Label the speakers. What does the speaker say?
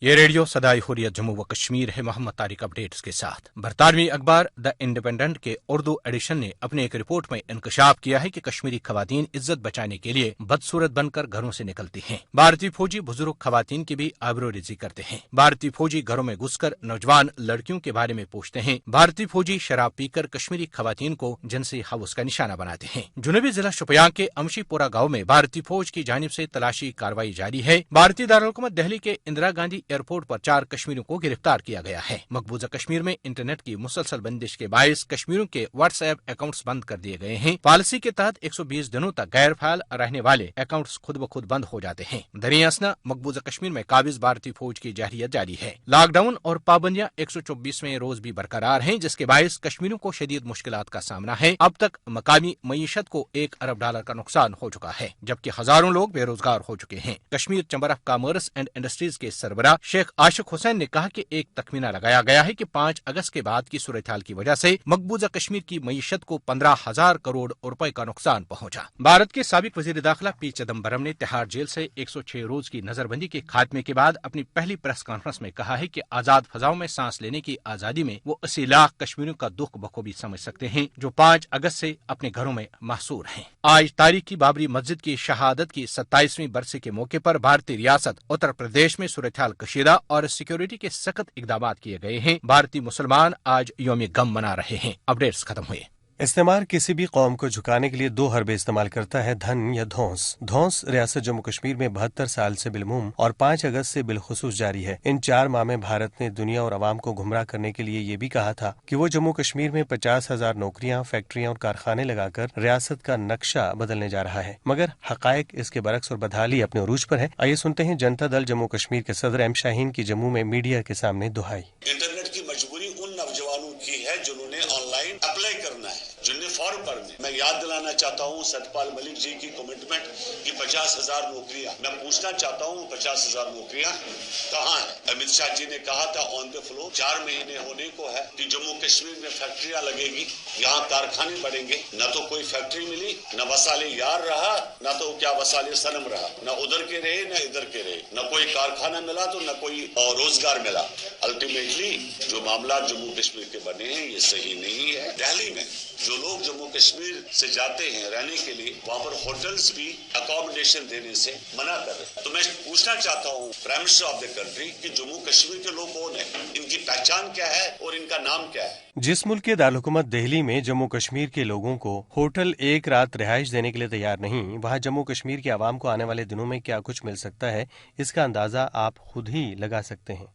Speaker 1: یہ ریڈیو صدائے حریت جموں و کشمیر ہے۔ محمد طارق اپڈیٹس کے ساتھ۔ برطانوی اخبار دا انڈیپینڈنٹ کے اردو ایڈیشن نے اپنے ایک رپورٹ میں انکشاف کیا ہے کہ کشمیری خواتین عزت بچانے کے لیے بدصورت بن کر گھروں سے نکلتی ہیں۔ بھارتی فوجی بزرگ خواتین کی بھی آبرو ریزی کرتے ہیں۔ بھارتی فوجی گھروں میں گھس کر نوجوان لڑکیوں کے بارے میں پوچھتے ہیں۔ بھارتی فوجی شراب پی کر کشمیری خواتین کو جنسی ہوس کا نشانہ بناتے ہیں۔ جنوبی ضلع شوپیاں کے امشی پورہ گاؤں میں بھارتی فوج کی جانب سے تلاشی کارروائی جاری ہے۔ بھارتی دارالحکومت دہلی کے اندرا گاندھی ایئرپورٹ پر 4 کشمیریوں کو گرفتار کیا گیا ہے۔ مقبوضہ کشمیر میں انٹرنیٹ کی مسلسل بندش کے باعث کشمیریوں کے واٹس ایپ اکاؤنٹس بند کر دیے گئے ہیں۔ پالیسی کے تحت 120 دنوں تک غیر فعال رہنے والے اکاؤنٹس خود بخود بند ہو جاتے ہیں۔ دریں اثنا مقبوضہ کشمیر میں قابض بھارتی فوج کی جارحیت جاری ہے۔ لاک ڈاؤن اور پابندیاں 124ویں روز بھی برقرار ہیں، جس کے باعث کشمیریوں کو شدید مشکلات کا سامنا ہے۔ اب تک مقامی معیشت کو $1 ارب کا نقصان ہو چکا ہے، جبکہ ہزاروں لوگ بے روزگار ہو چکے ہیں۔ Kashmir chamber of commerce and industries کے سربراہ شیخ عاشق حسین نے کہا کہ ایک تخمینہ لگایا گیا ہے کہ 5 اگست کے بعد کی صورتحال کی وجہ سے مقبوضہ کشمیر کی معیشت کو 15,000 کروڑ روپے کا نقصان پہنچا۔ بھارت کے سابق وزیر داخلہ پی چدمبرم نے تہاڑ جیل سے 106 روز کی نظر بندی کے خاتمے کے بعد اپنی پہلی پریس کانفرنس میں کہا ہے کہ آزاد فضاؤں میں سانس لینے کی آزادی میں وہ 80 لاکھ کشمیریوں کا دکھ بخوبی سمجھ سکتے ہیں جو 5 اگست سے اپنے گھروں میں محصور ہیں۔ آج تاریخی بابری مسجد کی شہادت کی 27ویں برسی کے موقع پر بھارتی ریاست اتر پردیش میں صورتحال کشیدہ اور سیکیورٹی کے سخت اقدامات کیے گئے ہیں۔ بھارتی مسلمان آج یوم غم منا رہے ہیں۔ اپڈیٹس ختم ہوئے۔
Speaker 2: استعمار کسی بھی قوم کو جھکانے کے لیے 2 حربے استعمال کرتا ہے، دھن یا دھونس۔ دھونس ریاست جموں کشمیر میں 72 سال سے بالعموم اور 5 اگست سے بالخصوص جاری ہے۔ ان 4 ماہ میں بھارت نے دنیا اور عوام کو گمراہ کرنے کے لیے یہ بھی کہا تھا کہ وہ جموں کشمیر میں 50,000 نوکریاں، فیکٹریاں اور کارخانے لگا کر ریاست کا نقشہ بدلنے جا رہا ہے، مگر حقائق اس کے برعکس اور بدحالی اپنے عروج پر ہے۔ آئیے سنتے ہیں جنتا دل جموں کشمیر کے صدر ایم شاہین کی جموں میں میڈیا کے سامنے دہائی۔
Speaker 3: انٹرنیٹ کی مجبوری ان نوجوانوں کی ہے جنہوں نے آن لائن اپلائی کرنا ہے، جن نے فارم بھرنے۔ میں یاد دلانا چاہتا ہوں ستپال ملک جی کی کمٹمنٹ کی 50,000 نوکریاں۔ میں پوچھنا چاہتا ہوں 50,000 نوکریاں کہاں ہیں؟ امت شاہ جی نے کہا تھا آن دا فلور 4 مہینے ہونے کو ہے کہ جموں کشمیر میں فیکٹریاں لگے گی، یہاں کارخانے بڑھیں گے۔ نہ تو کوئی فیکٹری ملی، نہ وسائل یار رہا، نہ تو کیا وسائل صنم رہا، نہ ادھر کے رہے نہ ادھر کے رہے، نہ کوئی کارخانہ ملا تو نہ کوئی روزگار ملا۔ الٹیمیٹلی جو معاملات جموں کشمیر کے بنے ہیں یہ صحیح نہیں ہے۔ دہلی میں جو لوگ جموں کشمیر سے جاتے ہیں رہنے کے لیے، وہاں پر ہوٹلز بھی اکاموڈیشن دینے سے منع کر رہے ہیں۔ تو میں پوچھنا چاہتا ہوں prime minister of the country کہ جموں کشمیر کے لوگ کون ہیں، ان کی پہچان کیا ہے اور ان کا نام کیا ہے؟
Speaker 2: جس ملک کے دارالحکومت دہلی میں جموں کشمیر کے لوگوں کو ہوٹل ایک رات رہائش دینے کے لیے تیار نہیں، وہاں جموں کشمیر کے عوام کو آنے والے دنوں میں کیا کچھ مل سکتا ہے، اس کا اندازہ آپ خود ہی لگا سکتے ہیں۔